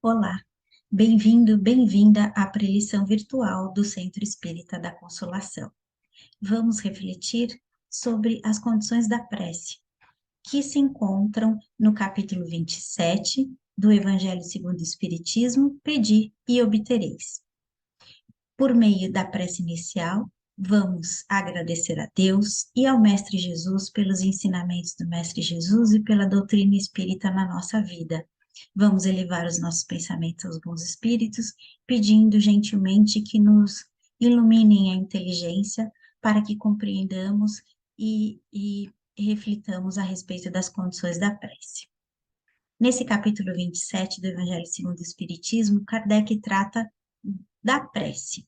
Olá, bem-vindo, bem-vinda à preleção virtual do Centro Espírita da Consolação. Vamos refletir sobre as condições da prece, que se encontram no capítulo 27 do Evangelho segundo o Espiritismo, Pedi e obtereis. Por meio da prece inicial, vamos agradecer a Deus e ao Mestre Jesus pelos ensinamentos do Mestre Jesus e pela doutrina espírita na nossa vida. Vamos elevar os nossos pensamentos aos bons espíritos, pedindo gentilmente que nos iluminem a inteligência para que compreendamos e reflitamos a respeito das condições da prece. Nesse capítulo 27 do Evangelho segundo o Espiritismo, Kardec trata da prece.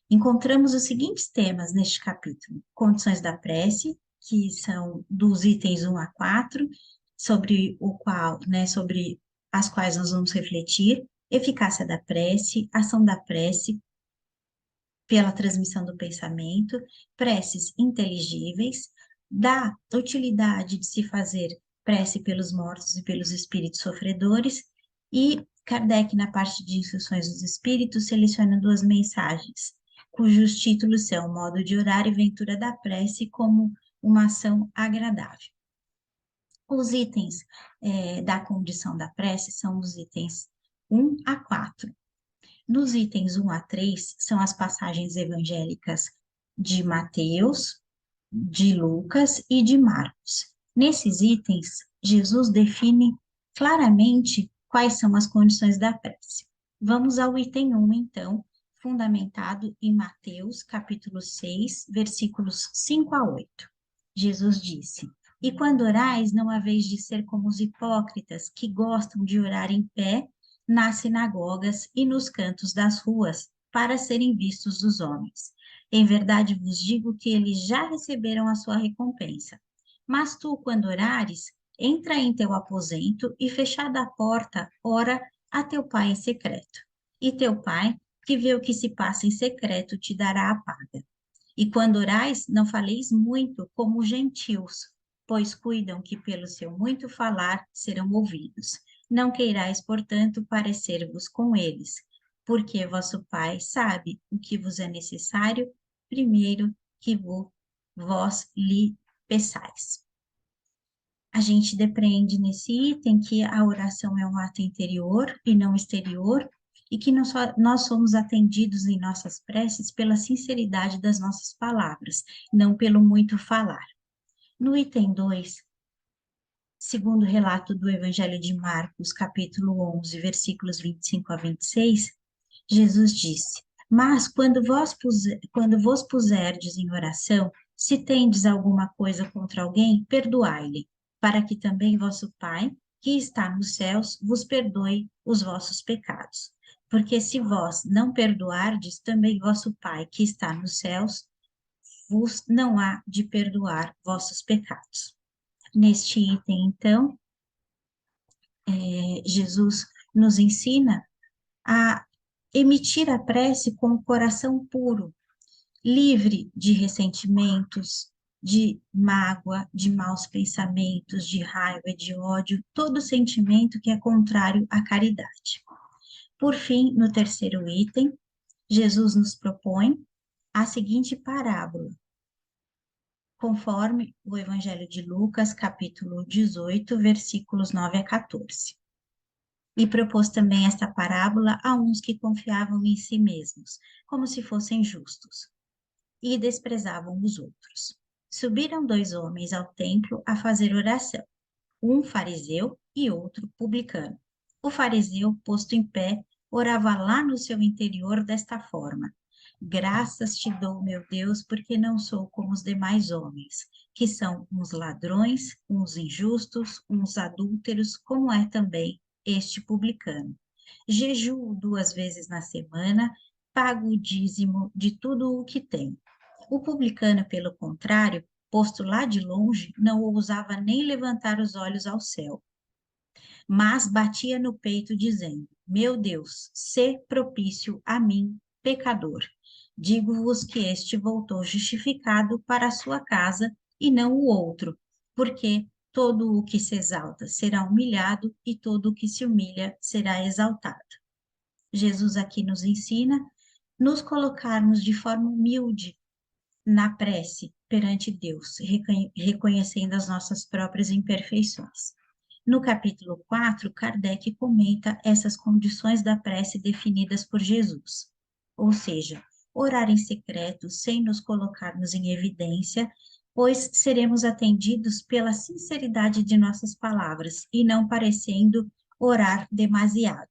Encontramos os seguintes temas neste capítulo: condições da prece, que são dos itens 1 a 4, sobre as quais nós vamos refletir, eficácia da prece, ação da prece pela transmissão do pensamento, preces inteligíveis, da utilidade de se fazer prece pelos mortos e pelos espíritos sofredores, e Kardec, na parte de instruções dos espíritos, seleciona duas mensagens, cujos títulos são Modo de Orar e Ventura da Prece como uma ação agradável. Os itens da condição da prece são os itens 1 a 4. Nos itens 1 a 3 são as passagens evangélicas de Mateus, de Lucas e de Marcos. Nesses itens, Jesus define claramente quais são as condições da prece. Vamos ao item 1, então, fundamentado em Mateus, capítulo 6, versículos 5 a 8. Jesus disse: E quando orais, não haveis de ser como os hipócritas, que gostam de orar em pé nas sinagogas e nos cantos das ruas, para serem vistos dos homens. Em verdade vos digo que eles já receberam a sua recompensa. Mas tu, quando orares, entra em teu aposento e, fechada a porta, ora a teu pai em secreto. E teu pai, que vê o que se passa em secreto, te dará a paga. E quando orais, não faleis muito como os gentios, pois cuidam que pelo seu muito falar serão ouvidos. Não queirais, portanto, parecer-vos com eles, porque vosso Pai sabe o que vos é necessário, primeiro que vós lhe peçais. A gente depreende nesse item que a oração é um ato interior e não exterior, e que nós somos atendidos em nossas preces pela sinceridade das nossas palavras, não pelo muito falar. No item 2, segundo o relato do Evangelho de Marcos, capítulo 11, versículos 25 a 26, Jesus disse: Mas quando vos puserdes em oração, se tendes alguma coisa contra alguém, perdoai-lhe, para que também vosso Pai, que está nos céus, vos perdoe os vossos pecados. Porque se vós não perdoardes, também vosso Pai, que está nos céus, vos não há de perdoar vossos pecados. Neste item, então, Jesus nos ensina a emitir a prece com o coração puro, livre de ressentimentos, de mágoa, de maus pensamentos, de raiva, de ódio, todo sentimento que é contrário à caridade. Por fim, no terceiro item, Jesus nos propõe a seguinte parábola, conforme o Evangelho de Lucas, capítulo 18, versículos 9 a 14. E propôs também esta parábola a uns que confiavam em si mesmos, como se fossem justos, e desprezavam os outros. Subiram dois homens ao templo a fazer oração, um fariseu e outro publicano. O fariseu, posto em pé, orava lá no seu interior desta forma: Graças te dou, meu Deus, porque não sou como os demais homens, que são uns ladrões, uns injustos, uns adúlteros, como é também este publicano. Jejuo 2 vezes na semana, pago o dízimo de tudo o que tenho. O publicano, pelo contrário, posto lá de longe, não ousava nem levantar os olhos ao céu, mas batia no peito, dizendo: Meu Deus, sê propício a mim, pecador. Digo-vos que este voltou justificado para a sua casa e não o outro, porque todo o que se exalta será humilhado e todo o que se humilha será exaltado. Jesus aqui nos ensina nos colocarmos de forma humilde na prece perante Deus, reconhecendo as nossas próprias imperfeições. No capítulo 4, Kardec comenta essas condições da prece definidas por Jesus, ou seja, orar em secreto sem nos colocarmos em evidência, pois seremos atendidos pela sinceridade de nossas palavras e não parecendo orar demasiado.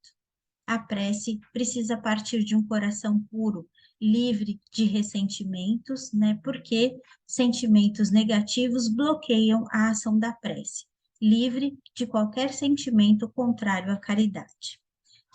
A prece precisa partir de um coração puro, livre de ressentimentos, né? Porque sentimentos negativos bloqueiam a ação da prece, livre de qualquer sentimento contrário à caridade.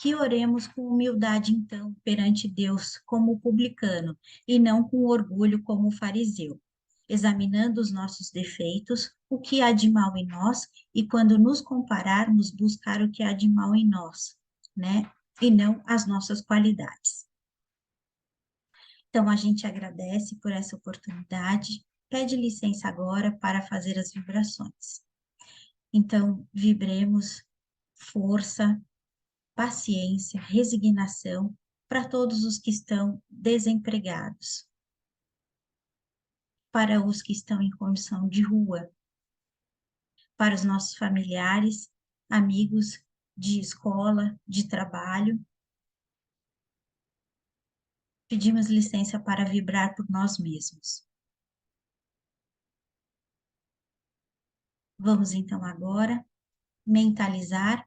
Que oremos com humildade, então, perante Deus, como o publicano, e não com orgulho, como o fariseu, examinando os nossos defeitos, o que há de mal em nós, e quando nos compararmos, buscar o que há de mal em nós, né? E não as nossas qualidades. Então, a gente agradece por essa oportunidade, pede licença agora para fazer as vibrações. Então, vibremos força, paciência, resignação para todos os que estão desempregados, para os que estão em condição de rua, para os nossos familiares, amigos de escola, de trabalho. Pedimos licença para vibrar por nós mesmos. Vamos então agora mentalizar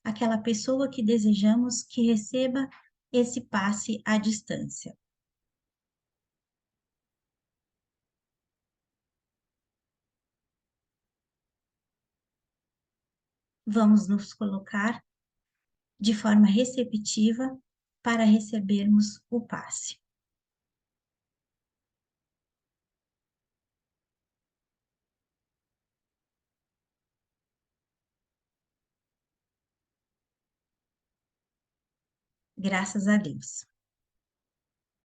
aquela pessoa que desejamos que receba esse passe à distância. Vamos nos colocar de forma receptiva para recebermos o passe. Graças a Deus.